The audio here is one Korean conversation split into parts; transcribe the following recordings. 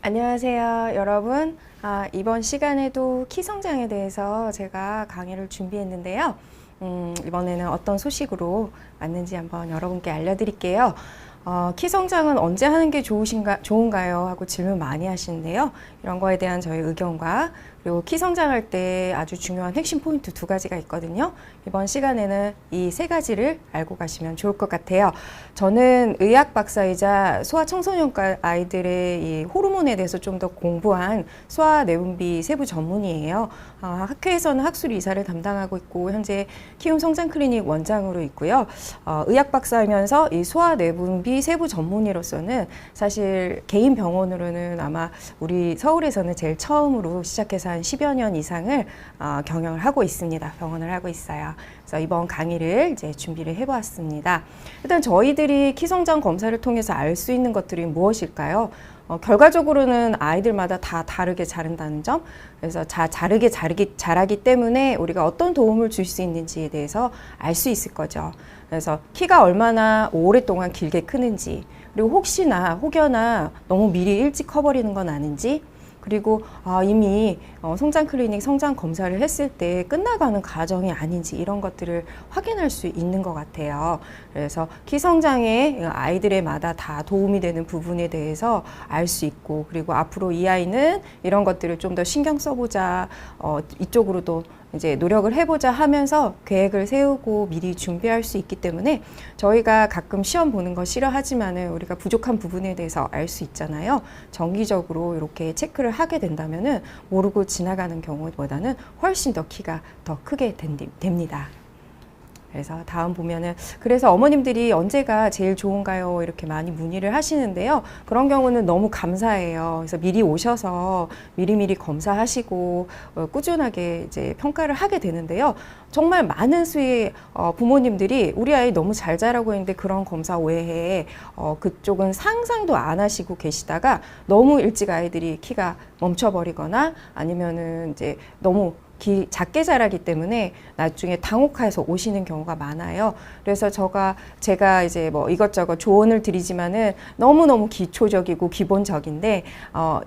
안녕하세요, 여러분. 이번 시간에도 키 성장에 대해서 제가 강의를 준비했는데요. 이번에는 어떤 소식으로 왔는지 한번 여러분께 알려드릴게요. 키 성장은 언제 하는 게 좋은가요? 하고 질문 많이 하시는데요. 이런 거에 대한 저의 의견과 그리고 키 성장할 때 아주 중요한 핵심 포인트 두 가지가 있거든요. 이번 시간에는 이 세 가지를 알고 가시면 좋을 것 같아요. 저는 의학 박사이자 소아청소년과 아이들의 이 호르몬에 대해서 좀 더 공부한 소아내분비 세부 전문의예요. 학회에서는 학술 이사를 담당하고 있고 현재 키움 성장 클리닉 원장으로 있고요. 의학 박사이면서 이 소아내분비 세부 전문의로서는 사실 개인 병원으로는 아마 우리 서울에서는 제일 처음으로 시작해서 한 10여 년 이상을 경영을 하고 있습니다. 병원을 하고 있어요. 그래서 이번 강의를 이제 준비를 해보았습니다. 일단 저희들이 키 성장 검사를 통해서 알 수 있는 것들이 무엇일까요? 결과적으로는 아이들마다 다 다르게 자른다는 점, 그래서 다르게 자라기 때문에 우리가 어떤 도움을 줄 수 있는지에 대해서 알 수 있을 거죠. 그래서 키가 얼마나 오랫동안 길게 크는지, 그리고 혹여나 너무 미리 일찍 커버리는 건 아닌지, 그리고 이미 성장 클리닉 성장 검사를 했을 때 끝나가는 과정이 아닌지 이런 것들을 확인할 수 있는 것 같아요. 그래서 키 성장에 아이들에마다 다 도움이 되는 부분에 대해서 알 수 있고, 그리고 앞으로 이 아이는 이런 것들을 좀 더 신경 써보자, 이쪽으로도 이제 노력을 해보자 하면서 계획을 세우고 미리 준비할 수 있기 때문에 저희가 가끔 시험 보는 거 싫어하지만은 우리가 부족한 부분에 대해서 알 수 있잖아요. 정기적으로 이렇게 체크를 하게 된다면은 모르고 지나가는 경우보다는 훨씬 더 키가 더 크게 됩니다. 그래서 다음 보면은 그래서 어머님들이 언제가 제일 좋은가요? 이렇게 많이 문의를 하시는데요. 그런 경우는 너무 감사해요. 그래서 미리 오셔서 미리미리 검사하시고 꾸준하게 이제 평가를 하게 되는데요. 정말 많은 수의 부모님들이 우리 아이 너무 잘 자라고 있는데 그런 검사 외에 그쪽은 상상도 안 하시고 계시다가 너무 일찍 아이들이 키가 멈춰버리거나 아니면은 이제 너무 작게 자라기 때문에 나중에 당혹해서 오시는 경우가 많아요. 그래서 제가 이제 뭐 이것저것 조언을 드리지만은 너무너무 기초적이고 기본적인데,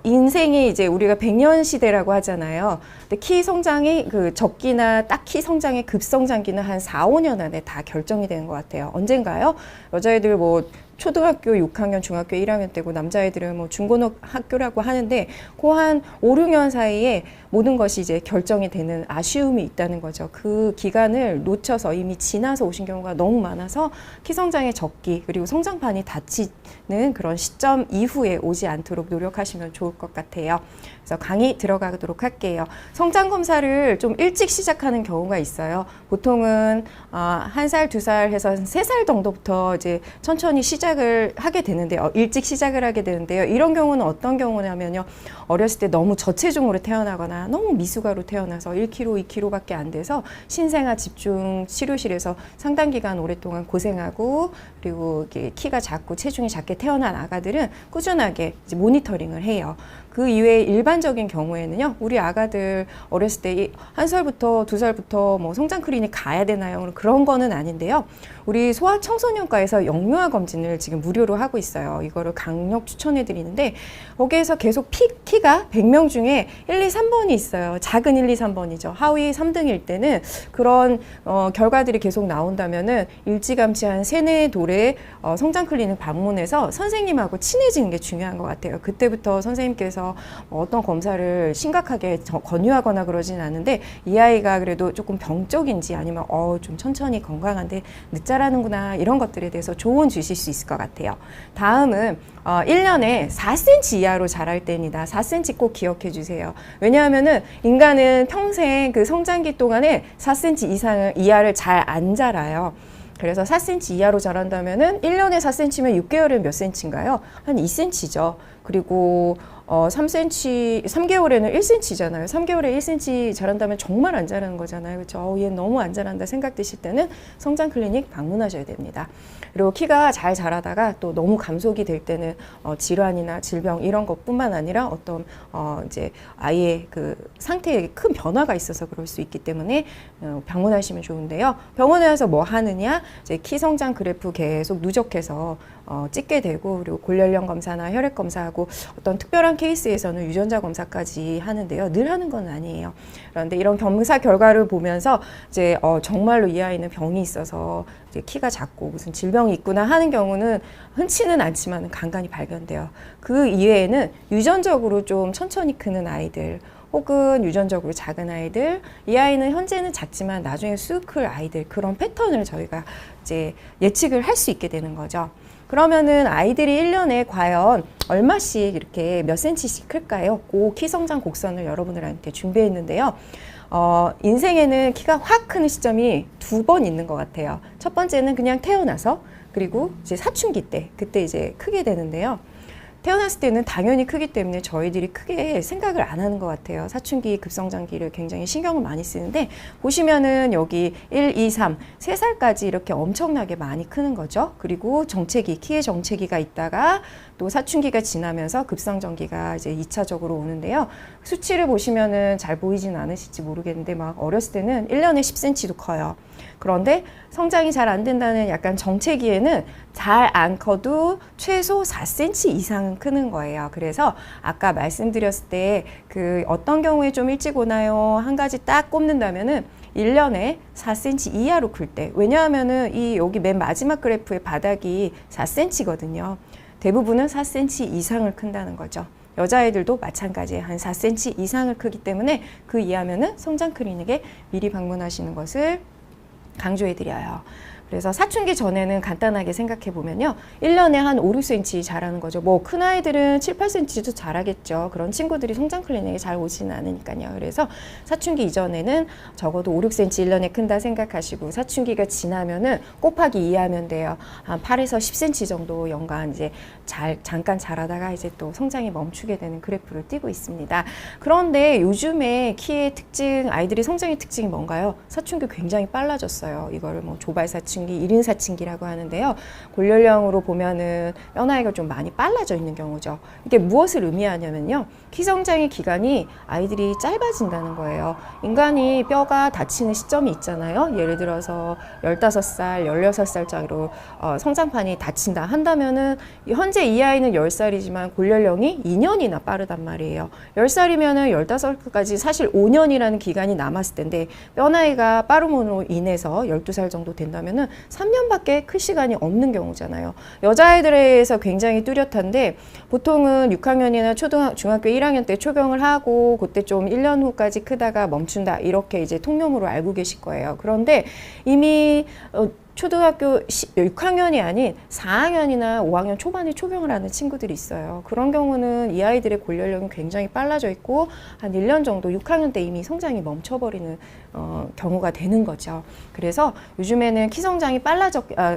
인생이 이제 우리가 100년 시대라고 하잖아요. 근데 키 성장이 적기나 딱 키 성장의 급성장기는 한 4, 5년 안에 다 결정이 되는 것 같아요. 언젠가요? 여자애들 뭐 초등학교 6학년, 중학교 1학년 때고 남자애들은 뭐 중고등학교라고 하는데 그 한 5, 6년 사이에 모든 것이 이제 결정이 되는 아쉬움이 있다는 거죠. 그 기간을 놓쳐서 이미 지나서 오신 경우가 너무 많아서 키 성장의 적기 그리고 성장판이 닫히는 그런 시점 이후에 오지 않도록 노력하시면 좋을 것 같아요. 그래서 강의 들어가도록 할게요. 성장 검사를 좀 일찍 시작하는 경우가 있어요. 보통은 1살, 2살 해서 3살 정도부터 이제 천천히 시작을 하게 되는데요. 일찍 시작을 하게 되는데요. 이런 경우는 어떤 경우냐면요. 어렸을 때 너무 저체중으로 태어나거나 너무 미숙아로 태어나서 1kg, 2kg밖에 안 돼서 신생아 집중 치료실에서 상당 기간 오랫동안 고생하고, 그리고 키가 작고 체중이 작게 태어난 아가들은 꾸준하게 이제 모니터링을 해요. 그 이외에 일반적인 경우에는요, 우리 아가들 어렸을 때 1살부터 2살부터 뭐 성장 클리닉 가야 되나요? 그런 거는 아닌데요. 우리 소아청소년과에서 영유아 검진을 지금 무료로 하고 있어요. 이거를 강력 추천해 드리는데, 거기에서 계속 키가 100명 중에 1, 2, 3번이 있어요. 작은 1, 2, 3번이죠. 하위 3등일 때는 그런 결과들이 계속 나온다면은 일찌감치 한 3, 4돌의 성장 클리닉 방문해서 선생님하고 친해지는 게 중요한 것 같아요. 그때부터 선생님께서 어떤 검사를 심각하게 권유하거나 그러진 않은데, 이 아이가 그래도 조금 병적인지 아니면 좀 천천히 건강한데 늦 자라는구나, 이런 것들에 대해서 조언 주실 수 있을 것 같아요. 다음은 1년에 4cm 이하로 자랄 때입니다. 4cm 꼭 기억해 주세요. 왜냐하면은 인간은 평생 그 성장기 동안에 4cm 이하를 잘 안 자라요. 그래서 4cm 이하로 자란다면은 1년에 4cm면 6개월에 몇 cm인가요? 한 2cm죠. 그리고 3개월에는 1cm잖아요. 3개월에 1cm 자란다면 정말 안 자라는 거잖아요. 그렇죠? 얘 너무 안 자란다 생각되실 때는 성장 클리닉 방문하셔야 됩니다. 그리고 키가 잘 자라다가 또 너무 감속이 될 때는 질환이나 질병 이런 것뿐만 아니라 어떤 이제 아이의 그 상태에 큰 변화가 있어서 그럴 수 있기 때문에 방문하시면 좋은데요. 병원에 와서 뭐 하느냐? 이제 키 성장 그래프 계속 누적해서 찍게 되고, 그리고 골연령 검사나 혈액 검사하고 어떤 특별한 케이스에서는 유전자 검사까지 하는데요. 늘 하는 건 아니에요. 그런데 이런 검사 결과를 보면서 이제 정말로 이 아이는 병이 있어서 이제 키가 작고 무슨 질병이 있구나 하는 경우는 흔치는 않지만 간간히 발견돼요. 그 이외에는 유전적으로 좀 천천히 크는 아이들, 혹은 유전적으로 작은 아이들, 이 아이는 현재는 작지만 나중에 쑥 클 아이들, 그런 패턴을 저희가 이제 예측을 할 수 있게 되는 거죠. 그러면은 아이들이 1년에 과연 얼마씩 이렇게 몇 센치씩 클까요? 그 키 성장 곡선을 여러분들한테 준비했는데요. 인생에는 키가 확 크는 시점이 2번 있는 것 같아요. 첫 번째는 그냥 태어나서, 그리고 이제 사춘기 때, 그때 이제 크게 되는데요. 태어났을 때는 당연히 크기 때문에 저희들이 크게 생각을 안 하는 것 같아요. 사춘기 급성장기를 굉장히 신경을 많이 쓰는데, 보시면은 여기 1, 2, 3, 3살까지 이렇게 엄청나게 많이 크는 거죠. 그리고 정체기, 키의 정체기가 있다가 또 사춘기가 지나면서 급성장기가 이제 2차적으로 오는데요. 수치를 보시면은 잘 보이진 않으실지 모르겠는데, 막 어렸을 때는 1년에 10cm도 커요. 그런데 성장이 잘 안 된다는 약간 정체기에는 잘 안 커도 최소 4cm 이상은 크는 거예요. 그래서 아까 말씀드렸을 때 그 어떤 경우에 좀 일찍 오나요? 한 가지 딱 꼽는다면은 1년에 4cm 이하로 클 때. 왜냐하면은 이 여기 맨 마지막 그래프의 바닥이 4cm거든요. 대부분은 4cm 이상을 큰다는 거죠. 여자애들도 마찬가지에 한 4cm 이상을 크기 때문에 그 이하면은 성장 클리닉에 미리 방문하시는 것을 강조해드려요. 그래서 사춘기 전에는 간단하게 생각해 보면요. 1년에 한 5, 6cm 자라는 거죠. 뭐 큰 아이들은 7, 8cm도 자라겠죠. 그런 친구들이 성장 클리닉에 잘 오지는 않으니까요. 그래서 사춘기 이전에는 적어도 5, 6cm 1년에 큰다 생각하시고, 사춘기가 지나면은 곱하기 2 하면 돼요. 한 8에서 10cm 정도 연간 이제 잠깐 자라다가 이제 또 성장이 멈추게 되는 그래프를 띄고 있습니다. 그런데 요즘에 키의 특징, 아이들의 성장의 특징이 뭔가요? 사춘기 굉장히 빨라졌어요. 이거를 뭐 조발 사춘기, 1인 사춘기라고 하는데요. 골연령으로 보면은 뼈 나이가 좀 많이 빨라져 있는 경우죠. 이게 무엇을 의미하냐면요. 키 성장의 기간이 아이들이 짧아진다는 거예요. 인간이 뼈가 다치는 시점이 있잖아요. 예를 들어서 15살, 16살짜리로 성장판이 다친다 한다면은 현재 이 아이는 10살이지만 골연령이 2년이나 빠르단 말이에요. 10살이면은 15살까지 사실 5년이라는 기간이 남았을 텐데, 뼈 나이가 빠름으로 인해서 12살 정도 된다면은 3년밖에 클 시간이 없는 경우잖아요. 여자아이들에서 굉장히 뚜렷한데, 보통은 6학년이나 중학교 1학년 때 초경을 하고 그때 좀 1년 후까지 크다가 멈춘다, 이렇게 이제 통념으로 알고 계실 거예요. 그런데 이미 초등학교 6학년이 아닌 4학년이나 5학년 초반에 초경을 하는 친구들이 있어요. 그런 경우는 이 아이들의 골연령이 굉장히 빨라져 있고 한 1년 정도 6학년 때 이미 성장이 멈춰버리는 경우가 되는 거죠. 그래서 요즘에는 키 성장이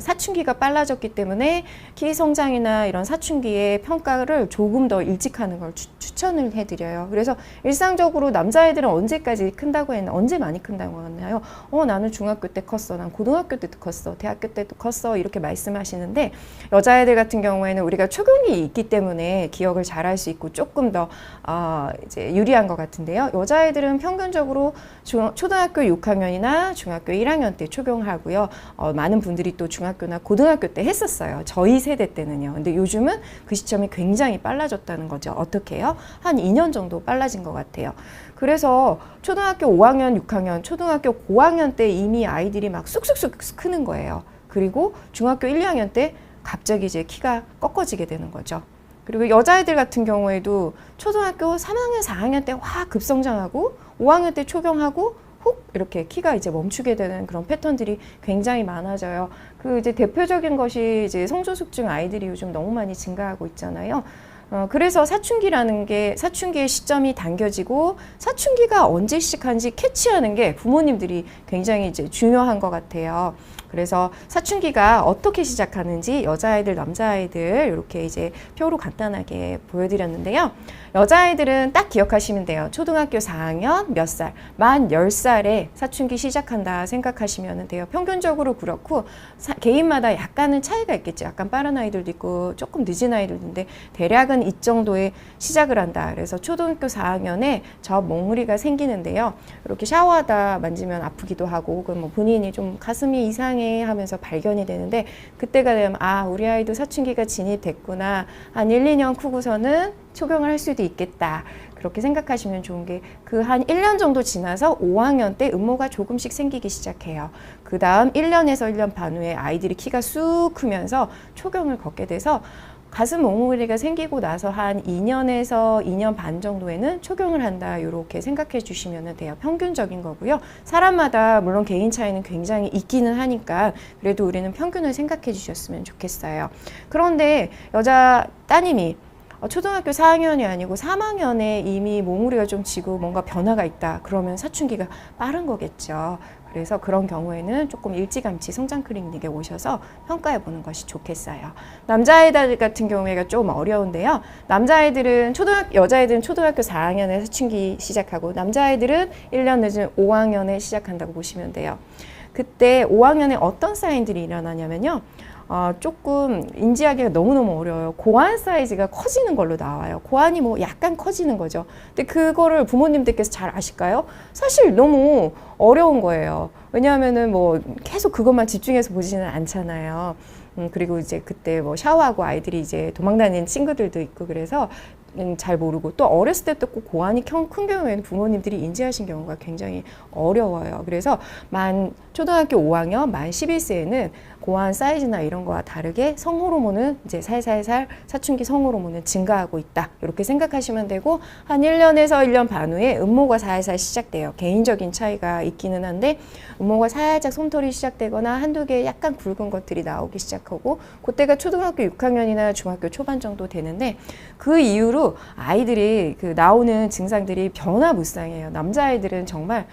사춘기가 빨라졌기 때문에 키 성장이나 이런 사춘기의 평가를 조금 더 일찍 하는 걸 추천을 해드려요. 그래서 일상적으로 남자애들은 언제까지 큰다고 했나, 언제 많이 큰다고 했나요? 나는 중학교 때 컸어, 난 고등학교 때도 컸어, 대학교 때도 컸어, 이렇게 말씀하시는데, 여자애들 같은 경우에는 우리가 초경이 있기 때문에 기억을 잘 할 수 있고 조금 더 이제 유리한 것 같은데요. 여자애들은 평균적으로 초등학교 6학년이나 중학교 1학년 때 초경하고요. 많은 분들이 또 중학교나 고등학교 때 했었어요. 저희 세대 때는요. 근데 요즘은 그 시점이 굉장히 빨라졌다는 거죠. 어떻게 해요? 한 2년 정도 빨라진 것 같아요. 그래서 초등학교 5학년, 6학년, 초등학교 고학년 때 이미 아이들이 막 쑥쑥쑥 크는 거예요. 그리고 중학교 1, 2학년 때 갑자기 이제 키가 꺾어지게 되는 거죠. 그리고 여자애들 같은 경우에도 초등학교 3학년, 4학년 때 확 급성장하고 5학년 때 초경하고 훅 이렇게 키가 이제 멈추게 되는 그런 패턴들이 굉장히 많아져요. 그 이제 대표적인 것이 이제 성조숙증 아이들이 요즘 너무 많이 증가하고 있잖아요. 그래서 사춘기의 시점이 당겨지고, 사춘기가 언제 시작한지 캐치하는 게 부모님들이 굉장히 이제 중요한 것 같아요. 그래서 사춘기가 어떻게 시작하는지 여자아이들, 남자아이들 이렇게 이제 표로 간단하게 보여드렸는데요. 여자아이들은 딱 기억하시면 돼요. 초등학교 4학년 몇 살, 만 10살에 사춘기 시작한다 생각하시면 돼요. 평균적으로 그렇고 개인마다 약간은 차이가 있겠죠. 약간 빠른 아이들도 있고 조금 늦은 아이들도 있는데 대략은 이 정도에 시작을 한다. 그래서 초등학교 4학년에 저 몽우리가 생기는데요. 이렇게 샤워하다 만지면 아프기도 하고, 혹은 뭐 본인이 좀 가슴이 이상해, 이상해 하면서 발견이 되는데 그때가 되면 아, 우리 아이도 사춘기가 진입됐구나. 한 1, 2년 크고서는 초경을 할 수도 있겠다. 그렇게 생각하시면 좋은 게 그 한 1년 정도 지나서 5학년 때 음모가 조금씩 생기기 시작해요. 그 다음 1년에서 1년 반 후에 아이들이 키가 쑥 크면서 초경을 걷게 돼서 가슴 몽울이가 생기고 나서 한 2년에서 2년 반 정도에는 초경을 한다. 이렇게 생각해 주시면 돼요. 평균적인 거고요. 사람마다 물론 개인 차이는 굉장히 있기는 하니까 그래도 우리는 평균을 생각해 주셨으면 좋겠어요. 그런데 여자 따님이 초등학교 4학년이 아니고 3학년에 이미 몽우리가 좀 지고 뭔가 변화가 있다. 그러면 사춘기가 빠른 거겠죠. 그래서 그런 경우에는 조금 일찌감치 성장 클리닉에 오셔서 평가해 보는 것이 좋겠어요. 남자아이들 같은 경우에가 좀 어려운데요. 남자아이들은 여자아이들은 초등학교 4학년에 사춘기 시작하고 남자아이들은 1년 늦은 5학년에 시작한다고 보시면 돼요. 그때 5학년에 어떤 사인들이 일어나냐면요. 조금 인지하기가 너무너무 어려워요. 고안 사이즈가 커지는 걸로 나와요. 고안이 뭐 약간 커지는 거죠. 근데 그거를 부모님들께서 잘 아실까요? 사실 너무 어려운 거예요. 왜냐하면은 뭐 계속 그것만 집중해서 보지는 않잖아요. 그리고 이제 그때 뭐 샤워하고 아이들이 이제 도망다니는 친구들도 있고 그래서 잘 모르고 또 어렸을 때도 꼭 고안이 큰 경우에는 부모님들이 인지하신 경우가 굉장히 어려워요. 그래서 초등학교 5학년 만 11세에는 고안 사이즈나 이런 거와 다르게 성호르몬은 이제 살살살 사춘기 성호르몬은 증가하고 있다. 이렇게 생각하시면 되고 한 1년에서 1년 반 후에 음모가 살살 시작돼요. 개인적인 차이가 있기는 한데 음모가 살짝 솜털이 시작되거나 한두 개 약간 굵은 것들이 나오기 시작하고 그때가 초등학교 6학년이나 중학교 초반 정도 되는데 그 이후로 아이들이 그 나오는 증상들이 변화무쌍해요. 남자아이들은 정말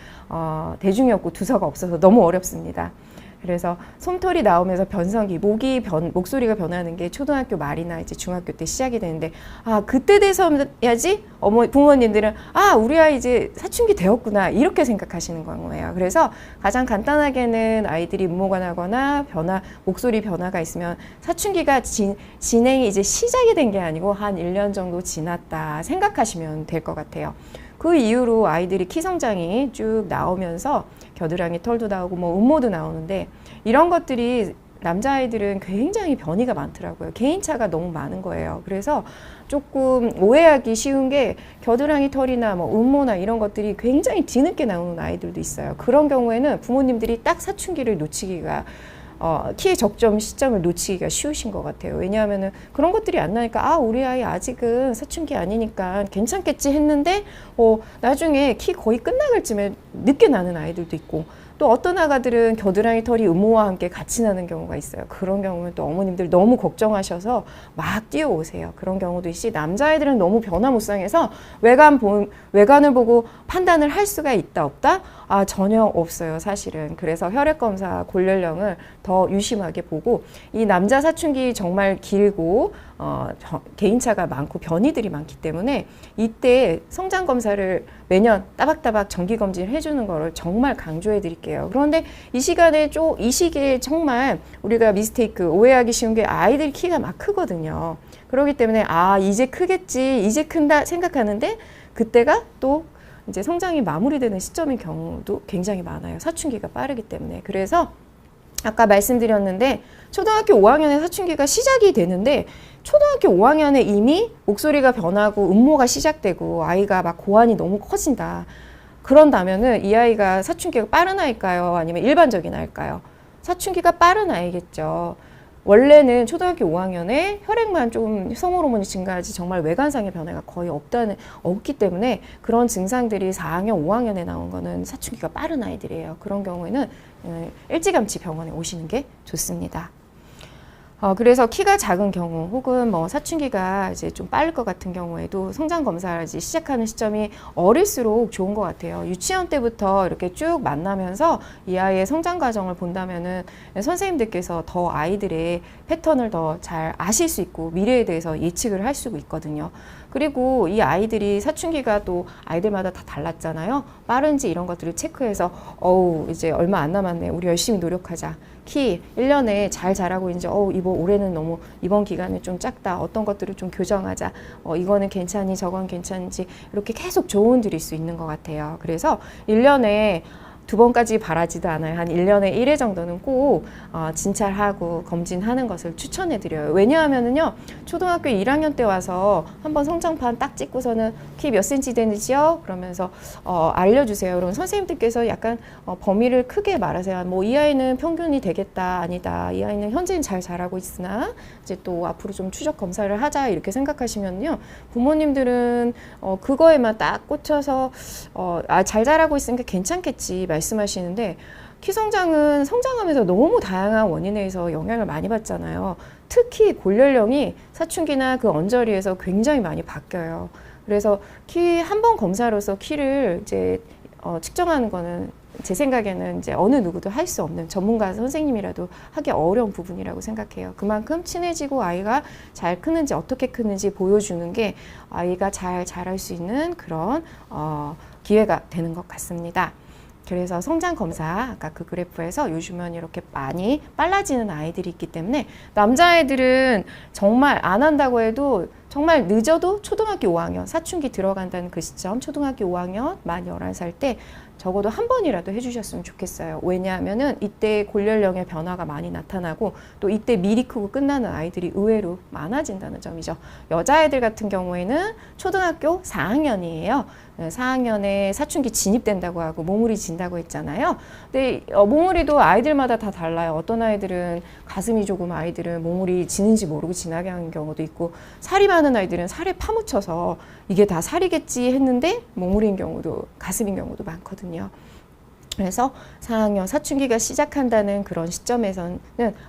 대중이었고 두서가 없어서 너무 어렵습니다. 그래서 솜털이 나오면서 변성기, 목소리가 변하는 게 초등학교 말이나 이제 중학교 때 시작이 되는데, 그때 돼서야지 부모님들은, 우리 아이 이제 사춘기 되었구나, 이렇게 생각하시는 거예요. 그래서 가장 간단하게는 아이들이 음모가 나거나 목소리 변화가 있으면 사춘기가 진행이 이제 시작이 된 게 아니고 한 1년 정도 지났다 생각하시면 될 것 같아요. 그 이후로 아이들이 키 성장이 쭉 나오면서 겨드랑이 털도 나오고 뭐 음모도 나오는데 이런 것들이 남자아이들은 굉장히 변이가 많더라고요. 개인차가 너무 많은 거예요. 그래서 조금 오해하기 쉬운 게 겨드랑이 털이나 뭐 음모나 이런 것들이 굉장히 뒤늦게 나오는 아이들도 있어요. 그런 경우에는 부모님들이 딱 사춘기를 놓치기가 키의 적정 시점을 놓치기가 쉬우신 것 같아요. 왜냐하면은 그런 것들이 안 나니까 우리 아이 아직은 사춘기 아니니까 괜찮겠지 했는데 나중에 키 거의 끝나갈 쯤에 늦게 나는 아이들도 있고 또 어떤 아가들은 겨드랑이 털이 음모와 함께 같이 나는 경우가 있어요. 그런 경우는 또 어머님들 너무 걱정하셔서 막 뛰어오세요. 그런 경우도 있지 남자아이들은 너무 변화무쌍해서 외관을 보고 판단을 할 수가 있다 없다? 전혀 없어요, 사실은. 그래서 혈액검사 골연령을 더 유심하게 보고 이 남자 사춘기 정말 길고 개인차가 많고 변이들이 많기 때문에 이때 성장검사를 매년 따박따박 정기검진을 해주는 거를 정말 강조해 드릴게요. 그런데 이 시기에 정말 우리가 오해하기 쉬운 게 아이들 키가 막 크거든요. 그렇기 때문에 이제 크겠지, 이제 큰다 생각하는데 그때가 또 이제 성장이 마무리되는 시점인 경우도 굉장히 많아요. 사춘기가 빠르기 때문에. 그래서 아까 말씀드렸는데 초등학교 5학년에 사춘기가 시작이 되는데 초등학교 5학년에 이미 목소리가 변하고 음모가 시작되고 아이가 막 고환이 너무 커진다. 그런다면은 이 아이가 사춘기가 빠른 아이일까요? 아니면 일반적인 아이일까요? 사춘기가 빠른 아이겠죠. 원래는 초등학교 5학년에 혈액만 좀 성호르몬이 증가하지 정말 외관상의 변화가 거의 없기 때문에 그런 증상들이 4학년, 5학년에 나온 거는 사춘기가 빠른 아이들이에요. 그런 경우에는 일찌감치 병원에 오시는 게 좋습니다. 그래서 키가 작은 경우 혹은 뭐 사춘기가 이제 좀 빠를 것 같은 경우에도 성장 검사를 시작하는 시점이 어릴수록 좋은 것 같아요. 유치원 때부터 이렇게 쭉 만나면서 이 아이의 성장 과정을 본다면은 선생님들께서 더 아이들의 패턴을 더 잘 아실 수 있고 미래에 대해서 예측을 할 수 있거든요. 그리고 이 아이들이 사춘기가 또 아이들마다 다 달랐잖아요. 빠른지 이런 것들을 체크해서 이제 얼마 안 남았네. 우리 열심히 노력하자. 키 1년에 잘 자라고 있는지 올해는 너무 이번 기간에 좀 작다. 어떤 것들을 좀 교정하자. 이거는 괜찮니 저건 괜찮은지 이렇게 계속 조언 드릴 수 있는 것 같아요. 그래서 1년에 2번까지 바라지도 않아요. 한 1년에 1회 정도는 꼭 진찰하고 검진하는 것을 추천해 드려요. 왜냐하면은요, 초등학교 1학년 때 와서 한번 성장판 딱 찍고서는 키 몇 cm 되는지요? 그러면서 알려주세요. 그럼 선생님들께서 약간 범위를 크게 말하세요. 뭐 이 아이는 평균이 되겠다, 아니다. 이 아이는 현재는 잘 자라고 있으나 이제 또 앞으로 좀 추적 검사를 하자 이렇게 생각하시면요, 부모님들은 그거에만 딱 꽂혀서 잘 자라고 있으니까 괜찮겠지 말씀하시는데, 키 성장은 성장하면서 너무 다양한 원인에 의해서 영향을 많이 받잖아요. 특히 골연령이 사춘기나 그 언저리에서 굉장히 많이 바뀌어요. 그래서 키 한 번 검사로서 키를 이제 측정하는 거는 제 생각에는 이제 어느 누구도 할 수 없는, 전문가 선생님이라도 하기 어려운 부분이라고 생각해요. 그만큼 친해지고 아이가 잘 크는지 어떻게 크는지 보여주는 게 아이가 잘 자랄 수 있는 그런 기회가 되는 것 같습니다. 그래서 성장 검사, 아까 그 그래프에서 요즘은 이렇게 많이 빨라지는 아이들이 있기 때문에, 남자애들은 정말 안 한다고 해도 정말 늦어도 초등학교 5학년, 사춘기 들어간다는 그 시점, 초등학교 5학년 만 11살 때 적어도 한 번이라도 해주셨으면 좋겠어요. 왜냐하면은 이때 골연령의 변화가 많이 나타나고 또 이때 미리 크고 끝나는 아이들이 의외로 많아진다는 점이죠. 여자애들 같은 경우에는 초등학교 4학년이에요. 4학년에 사춘기 진입된다고 하고 몽우리 진다고 했잖아요. 근데 몽우리도 아이들마다 다 달라요. 어떤 아이들은 가슴이 조금 아이들은 몽우리 지는지 모르고 지나게 하는 경우도 있고, 살이 많은 아이들은 살에 파묻혀서 이게 다 살이겠지 했는데 몽우리인 경우도, 가슴인 경우도 많거든요. 그래서 4학년 사춘기가 시작한다는 그런 시점에서는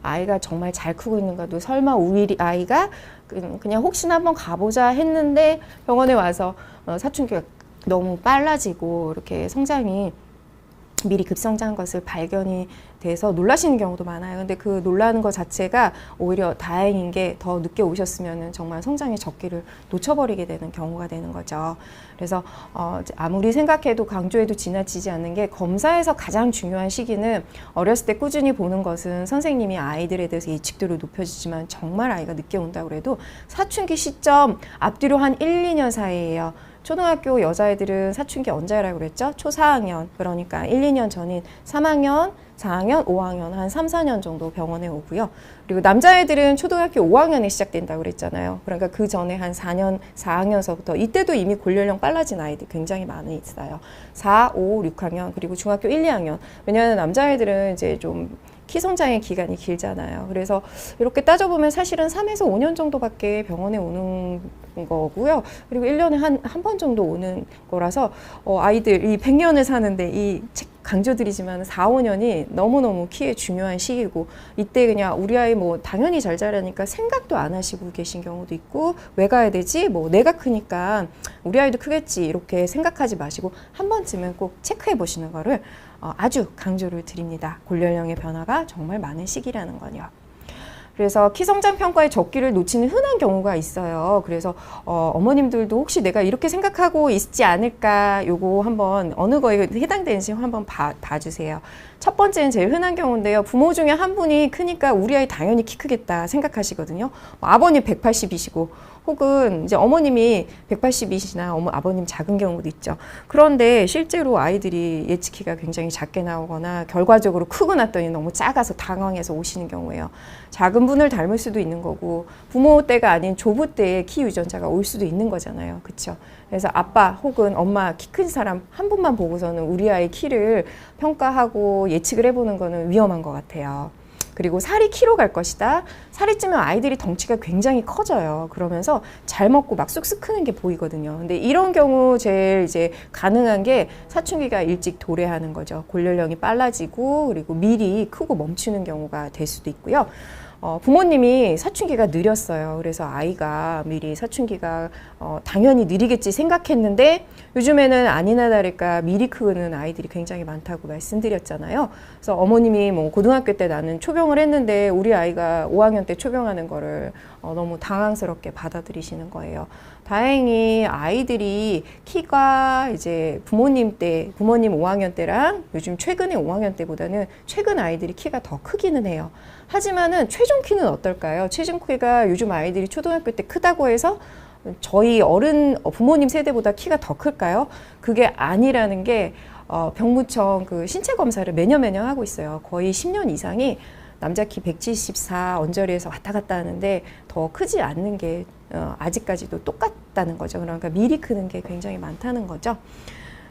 아이가 정말 잘 크고 있는가도, 설마 우리 아이가 그냥 혹시나 한번 가보자 했는데 병원에 와서 사춘기가 너무 빨라지고 이렇게 성장이 미리 급성장한 것을 발견이 돼서 놀라시는 경우도 많아요. 근데 그 놀라는 것 자체가 오히려 다행인 게, 더 늦게 오셨으면 정말 성장의 적기를 놓쳐버리게 되는 경우가 되는 거죠. 그래서 아무리 생각해도 강조해도 지나치지 않는 게, 검사에서 가장 중요한 시기는 어렸을 때 꾸준히 보는 것은 선생님이 아이들에 대해서 예측도를 높여주지만, 정말 아이가 늦게 온다고 해도 사춘기 시점 앞뒤로 한 1, 2년 사이예요. 초등학교 여자애들은 사춘기 언제라고 그랬죠? 초 4학년, 그러니까 1, 2년 전인 3학년, 4학년, 5학년 한 3, 4년 정도 병원에 오고요. 그리고 남자애들은 초등학교 5학년에 시작된다고 그랬잖아요. 그러니까 그 전에 한 4년, 4학년서부터, 이때도 이미 골연령 빨라진 아이들 굉장히 많이 있어요. 4, 5, 6학년, 그리고 중학교 1, 2학년. 왜냐하면 남자애들은 이제 좀 키 성장의 기간이 길잖아요. 그래서 이렇게 따져보면 사실은 3에서 5년 정도밖에 병원에 오는 거고요. 그리고 1년에 한 번 정도 오는 거라서 아이들 이 100년을 사는데, 이 책 강조드리지만 4, 5년이 너무너무 키에 중요한 시기고, 이때 그냥 우리 아이 뭐 당연히 잘 자라니까 생각도 안 하시고 계신 경우도 있고, 왜 가야 되지? 뭐 내가 크니까 우리 아이도 크겠지 이렇게 생각하지 마시고 한 번쯤은 꼭 체크해 보시는 거를 아주 강조를 드립니다. 골연령의 변화가 정말 많은 시기라는 거요. 그래서 키 성장 평가의 적기를 놓치는 흔한 경우가 있어요. 그래서 어머님들도 혹시 내가 이렇게 생각하고 있지 않을까, 요거 한번 어느 거에 해당되는지 한번 봐주세요. 첫 번째는 제일 흔한 경우인데요. 부모 중에 한 분이 크니까 우리 아이 당연히 키 크겠다 생각하시거든요. 아버님 180이시고 혹은 이제 어머님이 180이시나 아버님 작은 경우도 있죠. 그런데 실제로 아이들이 예측키가 굉장히 작게 나오거나 결과적으로 크고 났더니 너무 작아서 당황해서 오시는 경우예요. 작은 분을 닮을 수도 있는 거고, 부모 때가 아닌 조부 때의 키 유전자가 올 수도 있는 거잖아요. 그렇죠? 그래서 아빠 혹은 엄마 키 큰 사람 한 분만 보고서는 우리 아이 키를 평가하고 예측을 해보는 거는 위험한 것 같아요. 그리고 살이 키로 갈 것이다. 살이 찌면 아이들이 덩치가 굉장히 커져요. 그러면서 잘 먹고 막 쑥쑥 크는 게 보이거든요. 근데 이런 경우 제일 이제 가능한 게 사춘기가 일찍 도래하는 거죠. 골연령이 빨라지고 그리고 미리 크고 멈추는 경우가 될 수도 있고요. 부모님이 사춘기가 느렸어요. 그래서 아이가 미리 사춘기가 당연히 느리겠지 생각했는데 요즘에는 아니나 다를까 미리 크는 아이들이 굉장히 많다고 말씀드렸잖아요. 그래서 어머님이 뭐 고등학교 때 나는 초병을 했는데 우리 아이가 5학년 때 초병하는 거를 너무 당황스럽게 받아들이시는 거예요. 다행히 아이들이 키가 이제 부모님 5학년 때랑 요즘 최근에 5학년 때보다는 최근 아이들이 키가 더 크기는 해요. 하지만은 최종 키는 어떨까요? 최종 키가 요즘 아이들이 초등학교 때 크다고 해서 저희 부모님 세대보다 키가 더 클까요? 그게 아니라는 게 병무청 그 신체 검사를 매년 하고 있어요. 거의 10년 이상이 남자 키 174 언저리에서 왔다 갔다 하는데 더 크지 않는 게 아직까지도 똑같다는 거죠. 그러니까 미리 크는 게 굉장히 많다는 거죠.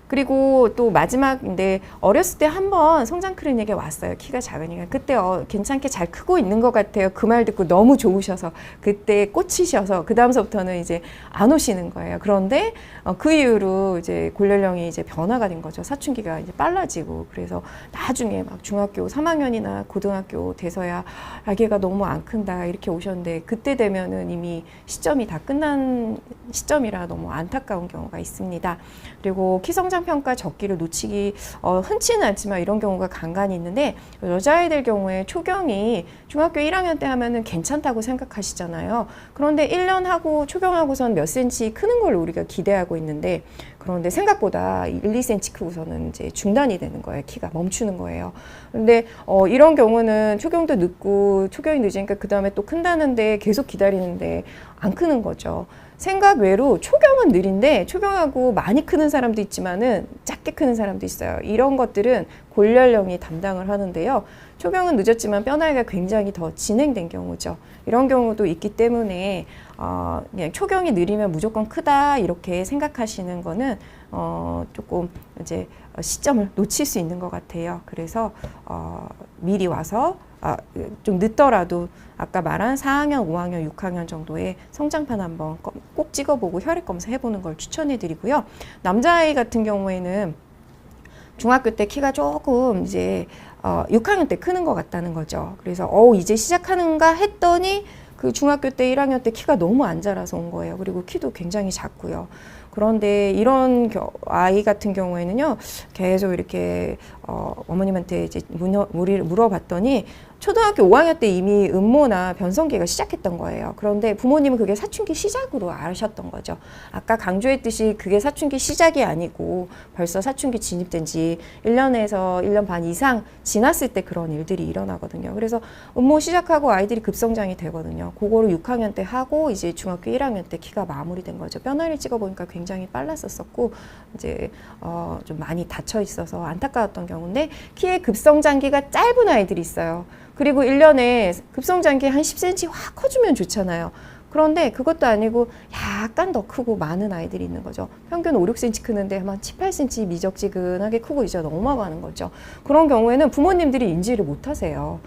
그리고 또 마지막인데 어렸을 때 한번 성장 클리닉에 왔어요. 키가 작으니까. 그때 괜찮게 잘 크고 있는 것 같아요. 그 말 듣고 너무 좋으셔서 그때 꽂히셔서 그 다음서부터는 이제 안 오시는 거예요. 그런데 그 이후로 이제 골렬령이 이제 변화가 된 거죠. 사춘기가 이제 빨라지고 그래서 나중에 막 중학교 3학년이나 고등학교 돼서야 아기가 너무 안 큰다 이렇게 오셨는데 그때 되면은 이미 시점이 다 끝난 시점이라 너무 안타까운 경우가 있습니다. 그리고 키 성장 평가 적기를 놓치기 흔치는 않지만 이런 경우가 간간히 있는데 여자아이들 경우에 초경이 중학교 1학년 때 하면은 괜찮다고 생각하시잖아요. 그런데 1년 하고 초경하고선 몇 cm 크는 걸 우리가 기대하고 있는데 그런데 생각보다 1, 2cm 크고서는 이제 중단이 되는 거예요. 키가 멈추는 거예요. 근데 이런 경우는 초경도 늦고 초경이 늦으니까 그 다음에 또 큰다는데 계속 기다리는데 안 크는 거죠. 생각 외로 초경은 느린데 초경하고 많이 크는 사람도 있지만은 작게 크는 사람도 있어요. 이런 것들은 골렬령이 담당을 하는데요. 초경은 늦었지만 뼈 나이가 굉장히 더 진행된 경우죠. 이런 경우도 있기 때문에 그냥 초경이 느리면 무조건 크다 이렇게 생각하시는 거는 조금 이제 시점을 놓칠 수 있는 것 같아요. 그래서 미리 와서 좀 늦더라도 아까 말한 4학년, 5학년, 6학년 정도의 성장판 한번 꼭 찍어보고 혈액 검사 해보는 걸 추천해 드리고요. 남자아이 같은 경우에는 중학교 때 키가 조금 이제 6학년 때 크는 것 같다는 거죠. 그래서 이제 시작하는가 했더니 그 중학교 때 1학년 때 키가 너무 안 자라서 온 거예요. 그리고 키도 굉장히 작고요. 그런데 이런 아이 같은 경우에는요, 계속 이렇게 어머님한테 이제 물어봤더니 초등학교 5학년 때 이미 음모나 변성기가 시작했던 거예요. 그런데 부모님은 그게 사춘기 시작으로 아셨던 거죠. 아까 강조했듯이 그게 사춘기 시작이 아니고 벌써 사춘기 진입된 지 1년에서 1년 반 이상 지났을 때 그런 일들이 일어나거든요. 그래서 음모 시작하고 아이들이 급성장이 되거든요. 그거를 6학년 때 하고 이제 중학교 1학년 때 키가 마무리된 거죠. 뼈나이를 찍어보니까 굉장히 빨랐었고 이제 좀 많이 닫혀 있어서 안타까웠던 경우인데 키의 급성장기가 짧은 아이들이 있어요. 그리고 1년에 급성장기 한 10cm 확 커주면 좋잖아요. 그런데 그것도 아니고 약간 더 크고 많은 아이들이 있는 거죠. 평균 5, 6cm 크는데 한 7, 8cm 미적지근하게 크고 이제 넘어가는 거죠. 그런 경우에는 부모님들이 인지를 못 하세요.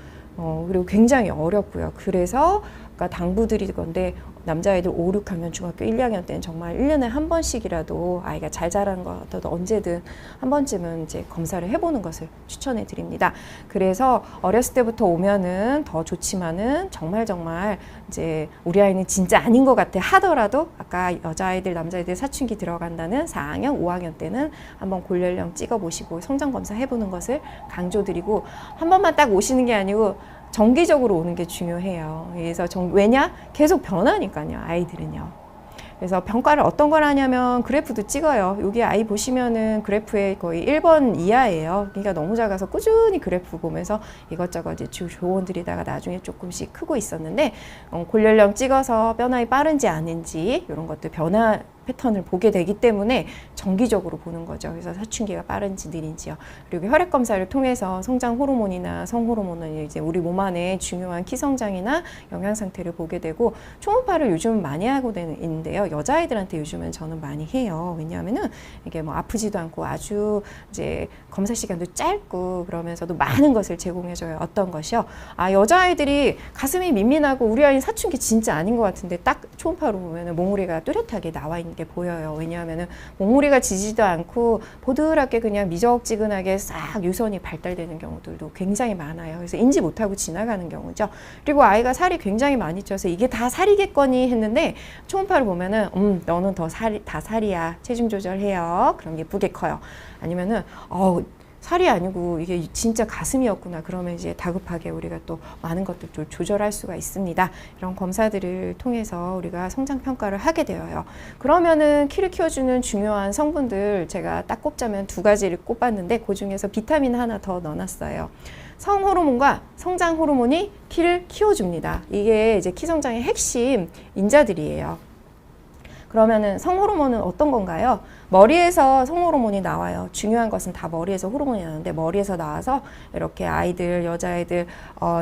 그리고 굉장히 어렵고요. 그래서 아까 당부드릴 건데 남자아이들 5, 6학년 중학교 1, 2학년 때는 정말 1년에 한 번씩이라도 아이가 잘 자라는 것 같아도 언제든 한 번쯤은 이제 검사를 해보는 것을 추천해 드립니다. 그래서 어렸을 때부터 오면은 더 좋지만은 정말 이제 우리 아이는 진짜 아닌 것 같아 하더라도 아까 여자아이들 남자아이들 사춘기 들어간다는 4학년 5학년 때는 한번 골렬령 찍어보시고 성장검사 해보는 것을 강조드리고 한 번만 딱 오시는 게 아니고 정기적으로 오는 게 중요해요. 그래서 왜냐? 계속 변하니까요, 아이들은요. 그래서 평가를 어떤 걸 하냐면 그래프도 찍어요. 여기 아이 보시면은 그래프에 거의 1번 이하예요. 그러니까 너무 작아서 꾸준히 그래프 보면서 이것저것 이제 조언드리다가 나중에 조금씩 크고 있었는데 골렬령 찍어서 뼈 나이 빠른지 아닌지 이런 것들 변화 패턴을 보게 되기 때문에 정기적으로 보는 거죠. 그래서 사춘기가 빠른지 느린지요. 그리고 혈액 검사를 통해서 성장 호르몬이나 성호르몬은 이제 우리 몸 안에 중요한 키 성장이나 영양 상태를 보게 되고 초음파를 요즘 많이 하고 있는데요. 여자아이들한테 요즘은 저는 많이 해요. 왜냐하면은 이게 뭐 아프지도 않고 아주 이제 검사 시간도 짧고 그러면서도 많은 것을 제공해줘요. 어떤 것이요? 여자아이들이 가슴이 민민하고 우리 아이는 사춘기 진짜 아닌 것 같은데 딱 초음파로 보면은 몽우리가 뚜렷하게 나와 있는 게 보여요. 왜냐하면은 몽우리가 지지도 않고 보드랗게 그냥 미적지근하게 싹 유선이 발달되는 경우들도 굉장히 많아요. 그래서 인지 못하고 지나가는 경우죠. 그리고 아이가 살이 굉장히 많이 쪄서 이게 다 살이겠거니 했는데 초음파를 보면은 너는 다 살이야. 체중 조절해요. 그럼 예쁘게 커요. 아니면은 살이 아니고 이게 진짜 가슴이었구나. 그러면 이제 다급하게 우리가 또 많은 것들 좀 조절할 수가 있습니다. 이런 검사들을 통해서 우리가 성장 평가를 하게 되어요. 그러면은 키를 키워주는 중요한 성분들 제가 딱 꼽자면 2가지를 꼽았는데 그 중에서 비타민 하나 더 넣어놨어요. 성호르몬과 성장 호르몬이 키를 키워줍니다. 이게 이제 키 성장의 핵심 인자들이에요. 그러면은 성호르몬은 어떤 건가요? 머리에서 성호르몬이 나와요. 중요한 것은 다 머리에서 호르몬이 나오는데 머리에서 나와서 이렇게 아이들, 여자아이들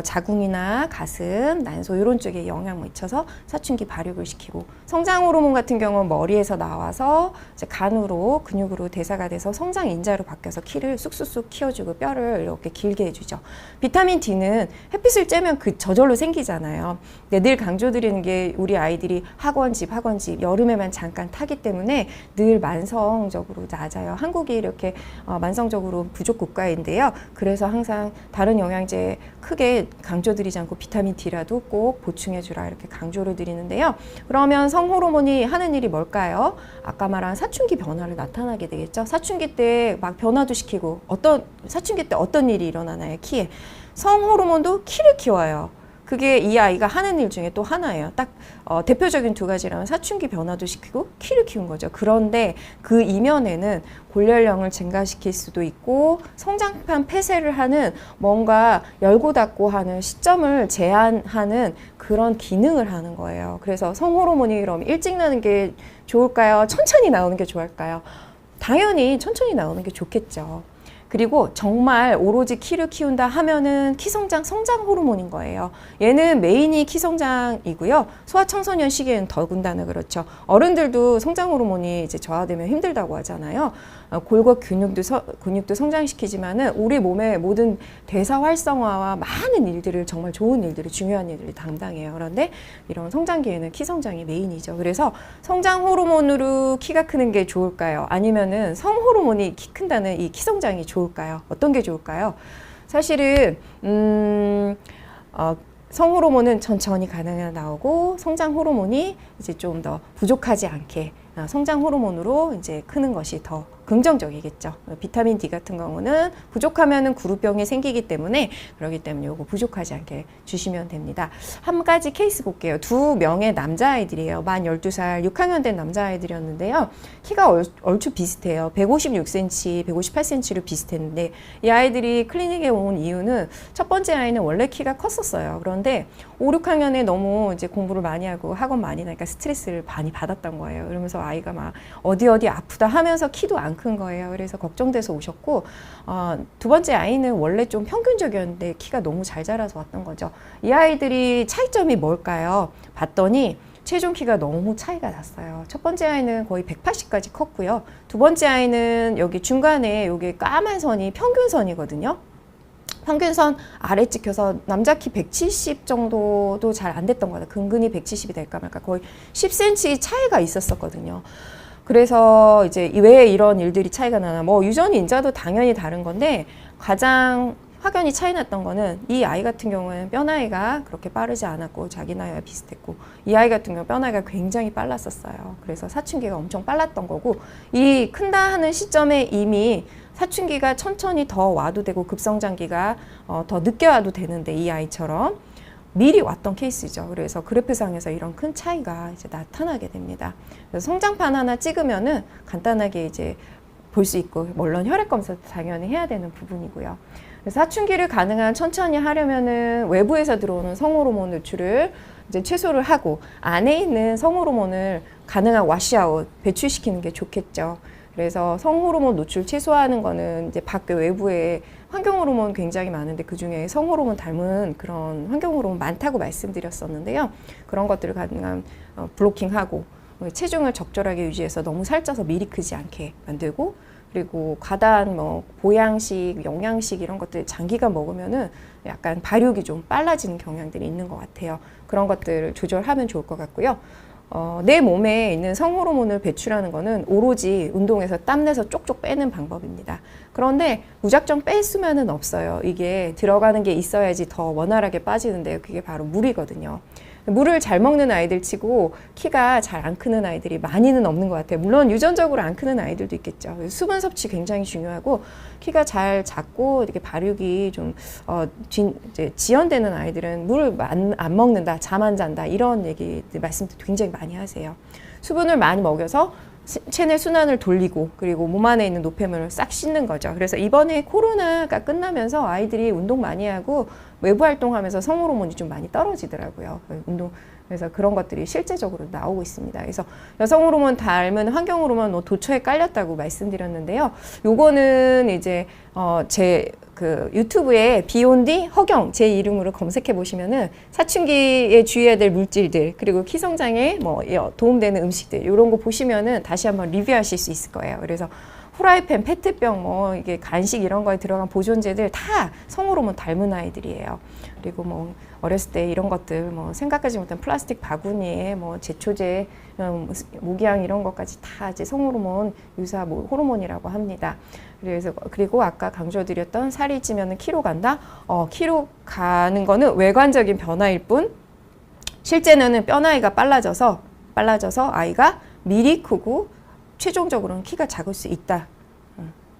자궁이나 가슴, 난소 이런 쪽에 영향을 미쳐서 사춘기 발육을 시키고, 성장 호르몬 같은 경우는 머리에서 나와서 이제 간으로 근육으로 대사가 돼서 성장 인자로 바뀌어서 키를 쑥쑥쑥 키워주고 뼈를 이렇게 길게 해주죠. 비타민 D는 햇빛을 쬐면 그 저절로 생기잖아요. 근데 늘 강조드리는 게 우리 아이들이 학원집 여름에만 잠깐 타기 때문에 늘 만성적으로 낮아요. 한국이 이렇게 만성적으로 부족 국가인데요. 그래서 항상 다른 영양제 크게 강조드리지 않고 비타민 D라도 꼭 보충해주라 이렇게 강조를 드리는데요. 그러면 성호르몬이 하는 일이 뭘까요? 아까 말한 사춘기 변화를 나타나게 되겠죠. 사춘기 때 막 변화도 시키고, 사춘기 때 어떤 일이 일어나나요? 키에. 성호르몬도 키를 키워요. 그게 이 아이가 하는 일 중에 또 하나예요. 딱 대표적인 두 가지라면 사춘기 변화도 시키고 키를 키운 거죠. 그런데 그 이면에는 골연령을 증가시킬 수도 있고 성장판 폐쇄를 하는, 뭔가 열고 닫고 하는 시점을 제한하는 그런 기능을 하는 거예요. 그래서 성호르몬이 그럼 일찍 나는 게 좋을까요? 천천히 나오는 게 좋을까요? 당연히 천천히 나오는 게 좋겠죠. 그리고 정말 오로지 키를 키운다 하면은 키성장, 성장 호르몬인 거예요. 얘는 메인이 키성장이고요. 소아청소년 시기에는 더군다나 그렇죠. 어른들도 성장 호르몬이 이제 저하되면 힘들다고 하잖아요. 골격 근육도 성장시키지만은 우리 몸의 모든 대사 활성화와 많은 일들을, 정말 좋은 일들을, 중요한 일들을 담당해요. 그런데 이런 성장기에는 키성장이 메인이죠. 그래서 성장 호르몬으로 키가 크는 게 좋을까요? 아니면은 성 호르몬이 키 큰다는 이 키성장이 좋을까요? 어떤 게 좋을까요? 사실은 성 호르몬은 천천히 가능하게 나오고, 성장 호르몬이 이제 좀 더 부족하지 않게 성장 호르몬으로 이제 크는 것이 더 긍정적이겠죠. 비타민 D 같은 경우는 부족하면은 구루병이 생기기 때문에, 그렇기 때문에 요거 부족하지 않게 주시면 됩니다. 한 가지 케이스 볼게요. 두 명의 남자아이들이에요. 만 12살 6학년 된 남자아이들이었는데요. 키가 얼추 비슷해요. 156cm, 158cm로 비슷했는데, 이 아이들이 클리닉에 온 이유는 첫 번째 아이는 원래 키가 컸었어요. 그런데 5, 6학년에 너무 이제 공부를 많이 하고 학원 많이 나니까 스트레스를 많이 받았던 거예요. 이러면서 아이가 막 어디 아프다 하면서 키도 안 큰 거예요. 그래서 걱정돼서 오셨고, 두 번째 아이는 원래 좀 평균적이었는데 키가 너무 잘 자라서 왔던 거죠. 이 아이들이 차이점이 뭘까요? 봤더니 체중 키가 너무 차이가 났어요. 첫 번째 아이는 거의 180까지 컸고요. 두 번째 아이는 여기 중간에 여기 까만 선이 평균선이거든요. 평균선 아래 찍혀서 남자 키 170 정도도 잘 안 됐던 거예요. 근근히 170이 될까 말까 거의 10cm 차이가 있었거든요. 그래서 이제 왜 이런 일들이 차이가 나나, 뭐 유전 인자도 당연히 다른 건데, 가장 확연히 차이 났던 거는 이 아이 같은 경우에는 뼈 나이가 그렇게 빠르지 않았고 자기 나이와 비슷했고, 이 아이 같은 경우 뼈 나이가 굉장히 빨랐었어요. 그래서 사춘기가 엄청 빨랐던 거고, 이 큰다 하는 시점에 이미 사춘기가 천천히 더 와도 되고 급성장기가 더 늦게 와도 되는데, 이 아이처럼 미리 왔던 케이스죠. 그래서 그래프상에서 이런 큰 차이가 이제 나타나게 됩니다. 그래서 성장판 하나 찍으면은 간단하게 이제 볼 수 있고, 물론 혈액 검사도 당연히 해야 되는 부분이고요. 그래서 사춘기를 가능한 천천히 하려면은 외부에서 들어오는 성호르몬 노출을 이제 최소를 하고, 안에 있는 성호르몬을 가능한 와시아웃 배출시키는 게 좋겠죠. 그래서 성호르몬 노출 최소화하는 거는 이제 밖에 외부에 환경호르몬 굉장히 많은데, 그 중에 성호르몬 닮은 그런 환경호르몬 많다고 말씀드렸었는데요. 그런 것들을 가능한 블로킹하고, 체중을 적절하게 유지해서 너무 살쪄서 미리 크지 않게 만들고, 그리고 과다한 뭐 보양식, 영양식 이런 것들 장기간 먹으면은 약간 발육이 좀 빨라지는 경향들이 있는 것 같아요. 그런 것들을 조절하면 좋을 것 같고요. 내 몸에 있는 성호르몬을 배출하는 거는 오로지 운동에서 땀내서 쪽쪽 빼는 방법입니다. 그런데 무작정 뺄 수만은 없어요. 이게 들어가는 게 있어야지 더 원활하게 빠지는데요. 그게 바로 물이거든요. 물을 잘 먹는 아이들 치고 키가 잘 안 크는 아이들이 많이는 없는 것 같아요. 물론 유전적으로 안 크는 아이들도 있겠죠. 수분 섭취 굉장히 중요하고, 키가 잘 작고 이렇게 발육이 좀 이제 지연되는 아이들은 물을 안 먹는다, 잠 안 잔다, 이런 얘기들 말씀도 굉장히 많이 하세요. 수분을 많이 먹여서 체내 순환을 돌리고, 그리고 몸 안에 있는 노폐물을 싹 씻는 거죠. 그래서 이번에 코로나가 끝나면서 아이들이 운동 많이 하고 외부 활동하면서 성호르몬이 좀 많이 떨어지더라고요. 운동 그래서 그런 것들이 실제적으로 나오고 있습니다. 그래서 여성 호르몬 닮은 환경 호르몬 도처에 깔렸다고 말씀드렸는데요. 요거는 이제 제 그 유튜브에 비욘디 허경 제 이름으로 검색해 보시면은 사춘기에 주의해야 될 물질들 그리고 키 성장에 뭐 도움되는 음식들 이런 거 보시면은 다시 한번 리뷰하실 수 있을 거예요. 그래서 후라이팬, 페트병, 뭐 이게 간식 이런 거에 들어간 보존제들 다 성호르몬 닮은 아이들이에요. 그리고 뭐 어렸을 때 이런 것들 뭐 생각하지 못한 플라스틱 바구니에 뭐 제초제, 모기향 이런 것까지 다 이제 성호르몬 유사 호르몬이라고 합니다. 그리고 아까 강조드렸던 살이 찌면은 키로 간다. 키로 가는 거는 외관적인 변화일 뿐 실제는 뼈 나이가 빨라져서 아이가 미리 크고 최종적으로는 키가 작을 수 있다.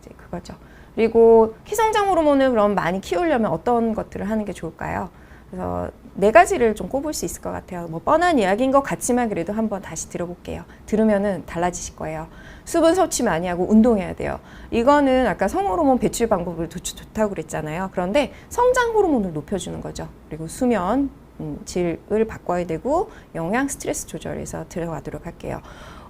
이제 그거죠. 그리고 키성장 호르몬을 그럼 많이 키우려면 어떤 것들을 하는 게 좋을까요? 그래서 4가지를 좀 꼽을 수 있을 것 같아요. 뭐 뻔한 이야기인 것 같지만 그래도 한번 다시 들어볼게요. 들으면은 달라지실 거예요. 수분 섭취 많이 하고 운동해야 돼요. 이거는 아까 성호르몬 배출 방법을 좋다고 그랬잖아요. 그런데 성장 호르몬을 높여주는 거죠. 그리고 수면 질을 바꿔야 되고 영양 스트레스 조절해서 들어가도록 할게요.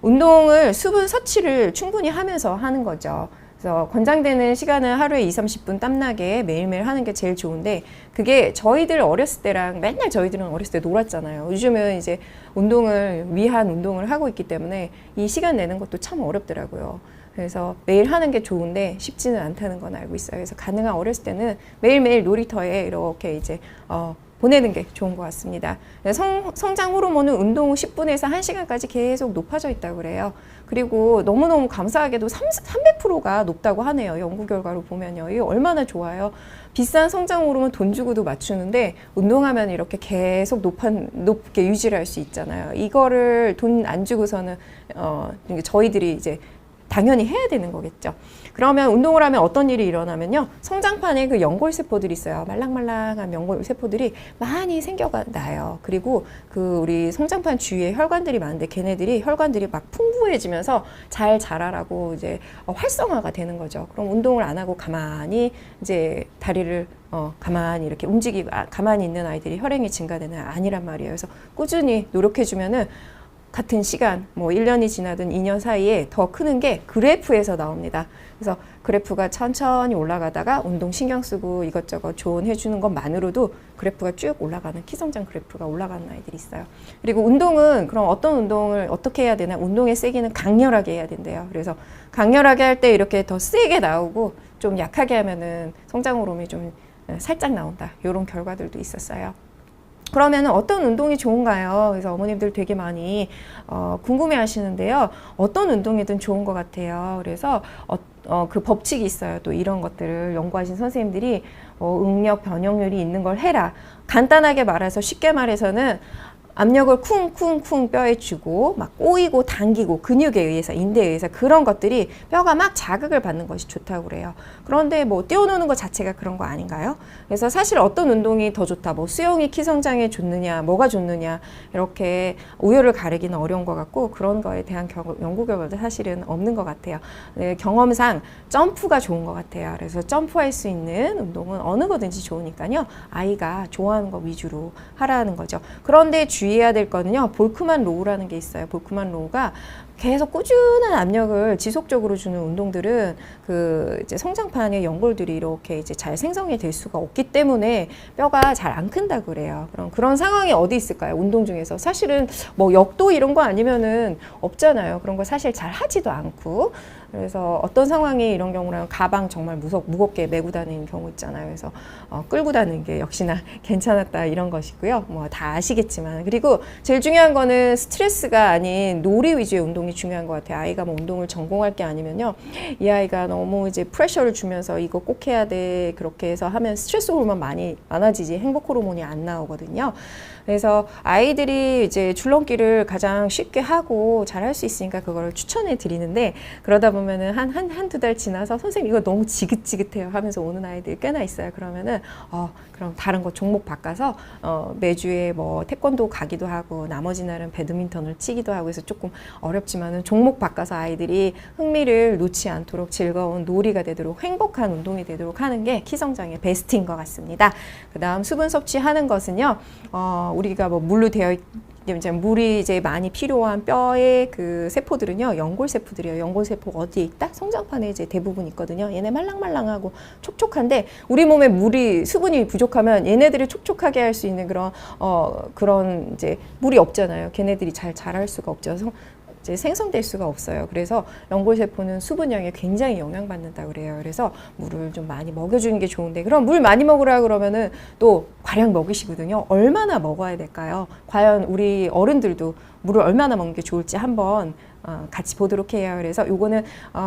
운동을 수분 섭취를 충분히 하면서 하는 거죠. 그래서 권장되는 시간은 하루에 20-30분 땀나게 매일매일 하는 게 제일 좋은데 그게 저희들 어렸을 때랑 맨날 저희들은 어렸을 때 놀았잖아요. 요즘은 이제 운동을 위한 운동을 하고 있기 때문에 이 시간 내는 것도 참 어렵더라고요. 그래서 매일 하는 게 좋은데 쉽지는 않다는 건 알고 있어요. 그래서 가능한 어렸을 때는 매일매일 놀이터에 이렇게 이제 보내는 게 좋은 것 같습니다. 성장 호르몬은 운동 후 10분에서 1시간까지 계속 높아져 있다고 그래요. 그리고 너무너무 감사하게도 300%가 높다고 하네요. 연구 결과로 보면요. 이게 얼마나 좋아요. 비싼 성장 호르몬 돈 주고도 맞추는데 운동하면 이렇게 계속 높게 유지를 할 수 있잖아요. 이거를 돈 안 주고서는 저희들이 이제 당연히 해야 되는 거겠죠. 그러면 운동을 하면 어떤 일이 일어나면요. 성장판에 그 연골세포들이 있어요. 말랑말랑한 연골세포들이 많이 생겨나요. 그리고 그 우리 성장판 주위에 혈관들이 많은데 걔네들이 혈관들이 막 풍부해지면서 잘 자라라고 이제 활성화가 되는 거죠. 그럼 운동을 안 하고 가만히 이제 다리를 가만히 이렇게 가만히 있는 아이들이 혈행이 증가되는 아니란 말이에요. 그래서 꾸준히 노력해주면은 같은 시간, 뭐 1년이 지나든 2년 사이에 더 크는 게 그래프에서 나옵니다. 그래서 그래프가 천천히 올라가다가 운동 신경 쓰고 이것저것 조언해 주는 것만으로도 그래프가 쭉 올라가는 키성장 그래프가 올라가는 아이들이 있어요. 그리고 운동은 그럼 어떤 운동을 어떻게 해야 되나? 운동의 세기는 강렬하게 해야 된대요. 그래서 강렬하게 할 때 이렇게 더 세게 나오고 좀 약하게 하면은 성장 호르몬이 좀 살짝 나온다. 이런 결과들도 있었어요. 그러면 어떤 운동이 좋은가요? 그래서 어머님들 되게 많이 궁금해 하시는데요. 어떤 운동이든 좋은 것 같아요. 그래서 그 법칙이 있어요. 또 이런 것들을 연구하신 선생님들이 응력 변형률이 있는 걸 해라. 간단하게 말해서 쉽게 말해서는 압력을 쿵쿵쿵 뼈에 주고 막 꼬이고 당기고 근육에 의해서 인대에 의해서 그런 것들이 뼈가 막 자극을 받는 것이 좋다고 그래요. 그런데 뭐 뛰어노는 것 자체가 그런 거 아닌가요? 그래서 사실 어떤 운동이 더 좋다, 뭐 수영이 키 성장에 좋느냐, 뭐가 좋느냐 이렇게 우열을 가리기는 어려운 것 같고 그런 거에 대한 연구 결과도 사실은 없는 것 같아요. 네, 경험상 점프가 좋은 것 같아요. 그래서 점프할 수 있는 운동은 어느 거든지 좋으니까요. 아이가 좋아하는 거 위주로 하라는 거죠. 그런데 주의해야 될 거는요. 볼크만 로우라는 게 있어요. 볼크만 로우가 계속 꾸준한 압력을 지속적으로 주는 운동들은 그 이제 성장판의 연골들이 이렇게 이제 잘 생성이 될 수가 없기 때문에 뼈가 잘 안 큰다고 그래요. 그럼 그런 상황이 어디 있을까요? 운동 중에서 사실은 뭐 역도 이런 거 아니면은 없잖아요. 그런 거 사실 잘 하지도 않고. 그래서 어떤 상황이 이런 경우라면 가방 정말 무겁게 메고 다니는 경우 있잖아요. 그래서 끌고 다니는 게 역시나 괜찮았다 이런 것이고요. 뭐 다 아시겠지만 그리고 제일 중요한 거는 스트레스가 아닌 놀이 위주의 운동이 중요한 것 같아요. 아이가 뭐 운동을 전공할 게 아니면요, 이 아이가 너무 이제 프레셔를 주면서 이거 꼭 해야 돼 그렇게 해서 하면 스트레스 호르몬 많아지지 행복 호르몬이 안 나오거든요. 그래서 아이들이 이제 줄넘기를 가장 쉽게 하고 잘할 수 있으니까 그거를 추천해 드리는데 그러다 보면은 한두 달 지나서 선생님 이거 너무 지긋지긋해요 하면서 오는 아이들이 꽤나 있어요. 그러면은 그럼 다른 거 종목 바꿔서 매주에 뭐 태권도 가기도 하고 나머지 날은 배드민턴을 치기도 하고 해서 조금 어렵지만은 종목 바꿔서 아이들이 흥미를 놓지 않도록 즐거운 놀이가 되도록 행복한 운동이 되도록 하는 게 키 성장의 베스트인 것 같습니다. 그 다음 수분 섭취하는 것은요, 우리가 뭐 물로 되어 이제 물이 이제 많이 필요한 뼈의 그 세포들은요, 연골세포들이에요. 연골세포가 어디에 있다? 성장판에 이제 대부분 있거든요. 얘네 말랑말랑하고 촉촉한데 우리 몸에 물이 수분이 부족하면 얘네들이 촉촉하게 할 수 있는 그런 이제 물이 없잖아요. 걔네들이 잘 자랄 수가 없죠. 이제 생성될 수가 없어요. 그래서 연골세포는 수분량에 굉장히 영향받는다 그래요. 그래서 물을 좀 많이 먹여주는 게 좋은데, 그럼 물 많이 먹으라 그러면은 또 과량 먹이시거든요. 얼마나 먹어야 될까요? 과연 우리 어른들도 물을 얼마나 먹는 게 좋을지 한번 같이 보도록 해요. 그래서 요거는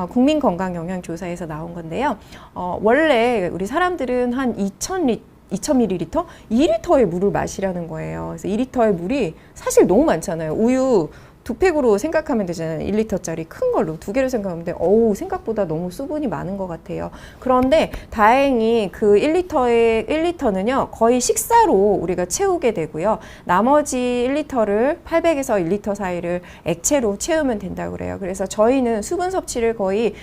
국민건강영양조사에서 나온 건데요. 원래 우리 사람들은 한 2000ml? 2리터의 물을 마시라는 거예요. 그래서 2리터의 물이 사실 너무 많잖아요. 우유 2팩으로 생각하면 되잖아요. 1리터짜리 큰 걸로 2개를 생각하면 돼. 생각보다 너무 수분이 많은 것 같아요. 그런데 다행히 그 1리터는요, 거의 식사로 우리가 채우게 되고요. 나머지 1리터를 800에서 1리터 사이를 액체로 채우면 된다고 그래요. 그래서 저희는 수분 섭취를 거의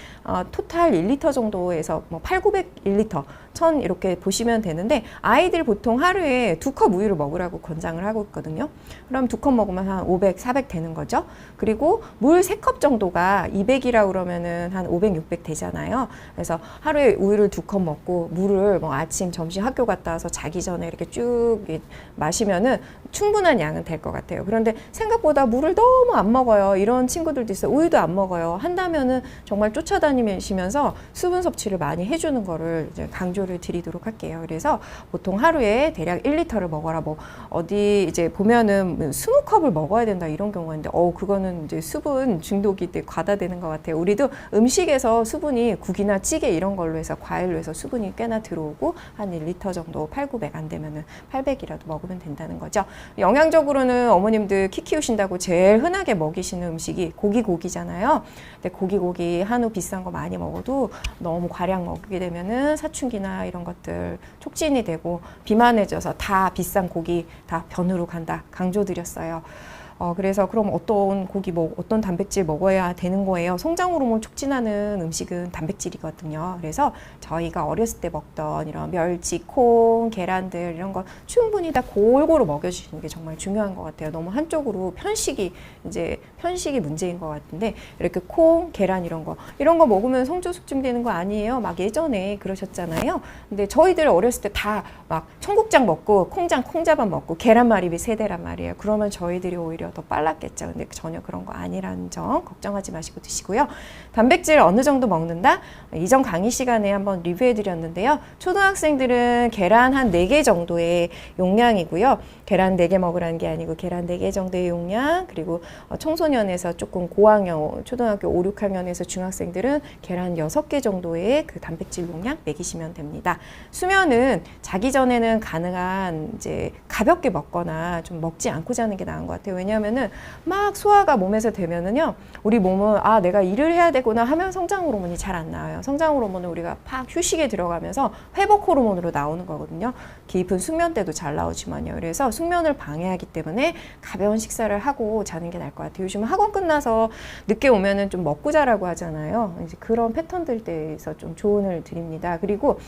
토탈 1리터 정도에서 뭐 800, 900, 1리터, 1000 이렇게 보시면 되는데, 아이들 보통 하루에 2컵 우유를 먹으라고 권장을 하고 있거든요. 그럼 2컵 먹으면 한 500, 400 되는 거죠. 그리고 물 3컵 정도가 200이라고 그러면은 한 500, 600 되잖아요. 그래서 하루에 우유를 2컵 먹고 물을 뭐 아침, 점심 학교 갔다 와서 자기 전에 이렇게 쭉 마시면은 충분한 양은 될 것 같아요. 그런데 생각보다 물을 너무 안 먹어요. 이런 친구들도 있어요. 우유도 안 먹어요. 한다면은 정말 쫓아다니시면서 수분 섭취를 많이 해주는 거를 이제 강조를 드리도록 할게요. 그래서 보통 하루에 대략 1리터를 먹어라. 뭐 어디 이제 보면은 20컵을 먹어야 된다 이런 경우가 있는데, 그거는 이제 수분 중독이 과다되는 것 같아요. 우리도 음식에서 수분이 국이나 찌개 이런 걸로 해서 과일로 해서 수분이 꽤나 들어오고 한 1리터 정도 8, 900 안 되면은 800이라도 먹으면 된다는 거죠. 영양적으로는 어머님들 키 키우신다고 제일 흔하게 먹이시는 음식이 고기잖아요. 근데 고기 한우 비싼 거 많이 먹어도 너무 과량 먹게 되면은 사춘기나 이런 것들 촉진이 되고 비만해져서 다 비싼 고기 다 변으로 간다 강조드렸어요. 그래서 그럼 어떤 단백질 먹어야 되는 거예요? 성장 호르몬 촉진하는 음식은 단백질이거든요. 그래서 저희가 어렸을 때 먹던 이런 멸치, 콩, 계란들 이런 거 충분히 다 골고루 먹여주시는 게 정말 중요한 것 같아요. 너무 한쪽으로 편식이 문제인 것 같은데, 이렇게 콩, 계란 이런 거 먹으면 성조 숙증되는 거 아니에요? 막 예전에 그러셨잖아요. 근데 저희들 어렸을 때 다 막 청국장 먹고 콩자반 먹고 계란말이 세대란 말이에요. 그러면 저희들이 오히려 더 빨랐겠죠. 근데 전혀 그런 거 아니라는 점 걱정하지 마시고 드시고요. 단백질 어느 정도 먹는다? 이전 강의 시간에 한번 리뷰해 드렸는데요. 초등학생들은 계란 한 4개 정도의 용량이고요. 계란 4개 먹으라는 게 아니고 계란 4개 정도의 용량, 그리고 청소년에서 조금 고학년, 초등학교 5, 6학년에서 중학생들은 계란 6개 정도의 그 단백질 용량 먹이시면 됩니다. 수면은 자기 전에는 가능한 이제 가볍게 먹거나 좀 먹지 않고 자는 게 나은 것 같아요. 왜냐하면은 막 소화가 몸에서 되면은요, 우리 몸은 내가 일을 해야 되구나 하면 성장 호르몬이 잘 안 나와요. 성장 호르몬은 우리가 팍 휴식에 들어가면서 회복 호르몬으로 나오는 거거든요. 깊은 숙면 때도 잘 나오지만요. 그래서 숙면을 방해하기 때문에 가벼운 식사를 하고 자는 게 나을 것 같아요. 요즘 학원 끝나서 늦게 오면은 좀 먹고 자라고 하잖아요. 이제 그런 패턴들 대해서 좀 조언을 드립니다. 그리고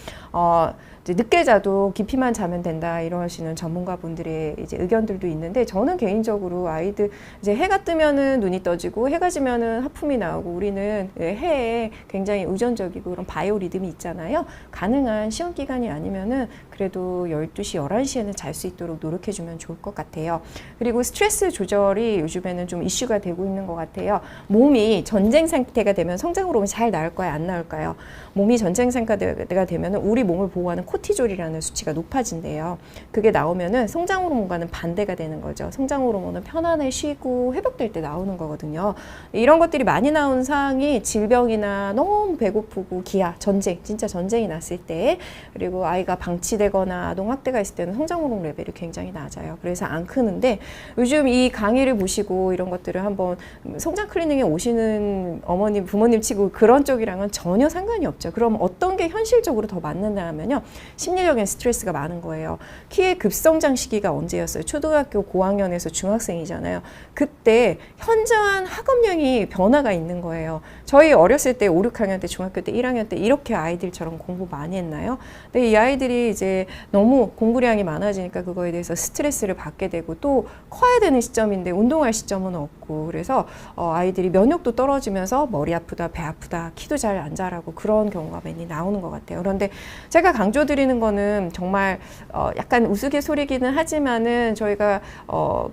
이제 늦게 자도 깊이만 자면 된다 이러시는 전문가분들의 이제 의견들도 있는데, 저는 개인적으로 아이들 이제 해가 뜨면은 눈이 떠지고 해가 지면은 하품이 나오고, 우리는 해에 굉장히 의존적이고 그런 바이오 리듬이 있잖아요. 가능한 시험 기간이 아니면은 그래도 12시, 11시에는 잘 수 있도록 노력해주면 좋을 것 같아요. 그리고 스트레스 조절이 요즘에는 좀 이슈가 되고 있는 것 같아요. 몸이 전쟁 상태가 되면 성장 호르몬이 잘 나올까요? 안 나올까요? 몸이 전쟁 상태가 되면 우리 몸을 보호하는 코티졸이라는 수치가 높아진대요. 그게 나오면은 성장 호르몬과는 반대가 되는 거죠. 성장 호르몬은 편안해 쉬고 회복될 때 나오는 거거든요. 이런 것들이 많이 나오는 상황이 질병이나 너무 배고프고 기아, 전쟁, 진짜 전쟁이 났을 때, 그리고 아이가 방치되거나 아동 학대가 있을 때는 성장 호르몬 레벨이 굉장히 낮아요. 그래서 안 크는데, 요즘 이 강의를 보시고 이런 것들을 한번 성장 클리닉에 오시는 어머님, 부모님 치고 그런 쪽이랑은 전혀 상관이 없죠. 그럼 어떤 게 현실적으로 더 맞는가 하면요, 심리적인 스트레스가 많은 거예요. 키의 급성장 시기가 언제였어요? 초등학교 고학년에서 중학생이잖아요. 되잖아요. 그때 현저한 학업량이 변화가 있는 거예요. 저희 어렸을 때 5, 6학년 때, 중학교 때, 1학년 때 이렇게 아이들처럼 공부 많이 했나요? 근데 이 아이들이 이제 너무 공부량이 많아지니까 그거에 대해서 스트레스를 받게 되고 또 커야 되는 시점인데 운동할 시점은 없고 그래서 아이들이 면역도 떨어지면서 머리 아프다, 배 아프다, 키도 잘 안 자라고 그런 경우가 많이 나오는 것 같아요. 그런데 제가 강조드리는 거는 정말 약간 우스갯소리기는 하지만은 저희가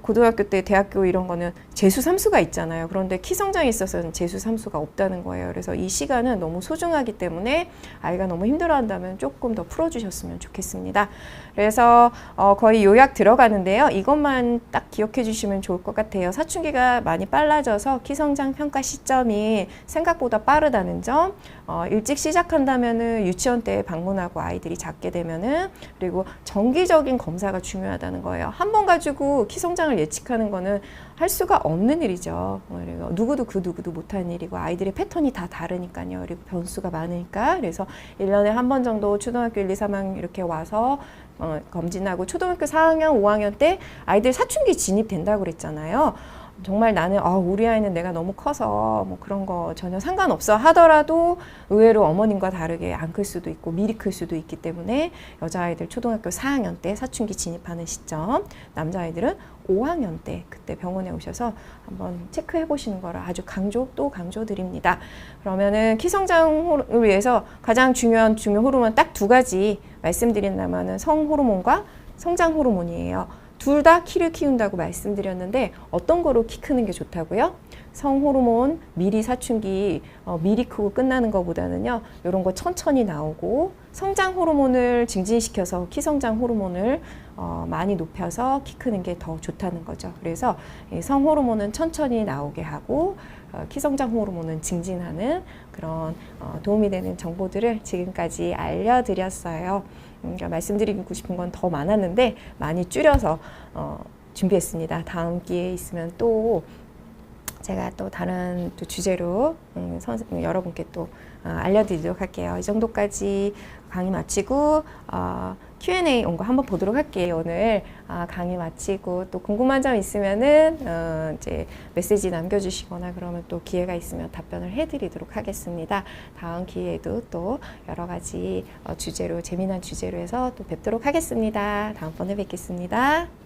고등학교 때, 대학교 이런 거는 재수, 삼수가 있잖아요. 그런데 키 성장에 있어서는 재수, 삼수가 없다는 거예요. 그래서 이 시간은 너무 소중하기 때문에 아이가 너무 힘들어한다면 조금 더 풀어주셨으면 좋겠습니다. 그래서 거의 요약 들어가는데요. 이것만 딱 기억해 주시면 좋을 것 같아요. 사춘기가 많이 빨라져서 키 성장 평가 시점이 생각보다 빠르다는 점, 일찍 시작한다면은 유치원 때 방문하고 아이들이 작게 되면은, 그리고 정기적인 검사가 중요하다는 거예요. 한 번 가지고 키 성장을 예측하는 거는 할 수가 없는 일이죠. 그리고 누구도 그 누구도 못하는 일이고 아이들의 패턴이 다 다르니까요. 그리고 변수가 많으니까. 그래서 1년에 한 번 정도 초등학교 1, 2, 3학년 이렇게 와서 검진하고, 초등학교 4학년, 5학년 때 아이들 사춘기 진입된다고 그랬잖아요. 정말 나는 우리 아이는 내가 너무 커서 뭐 그런 거 전혀 상관없어 하더라도 의외로 어머님과 다르게 안 클 수도 있고 미리 클 수도 있기 때문에 여자아이들 초등학교 4학년 때 사춘기 진입하는 시점, 남자아이들은 5학년 때 그때 병원에 오셔서 한번 체크해 보시는 거를 아주 또 강조드립니다. 그러면은 키 성장을 위해서 가장 중요한 호르몬 딱 두 가지 말씀드린다면은 성호르몬과 성장 호르몬이에요. 둘 다 키를 키운다고 말씀드렸는데 어떤 거로 키 크는 게 좋다고요? 성호르몬 미리 사춘기 미리 크고 끝나는 것보다는요, 이런 거 천천히 나오고, 성장 호르몬을 증진시켜서 키 성장 호르몬을 많이 높여서 키 크는 게 더 좋다는 거죠. 그래서 성호르몬은 천천히 나오게 하고 키 성장 호르몬은 증진하는 그런 도움이 되는 정보들을 지금까지 알려드렸어요. 그러니까 말씀드리고 싶은 건 더 많았는데 많이 줄여서 준비했습니다. 다음 기회에 있으면 또 제가 또 다른 또 주제로 여러분께 또 알려드리도록 할게요. 이 정도까지 강의 마치고 Q&A 온 거 한번 보도록 할게요. 오늘 강의 마치고 또 궁금한 점 있으면은 이제 메시지 남겨주시거나 그러면 또 기회가 있으면 답변을 해드리도록 하겠습니다. 다음 기회에도 또 여러 가지 주제로, 재미난 주제로 해서 또 뵙도록 하겠습니다. 다음번에 뵙겠습니다.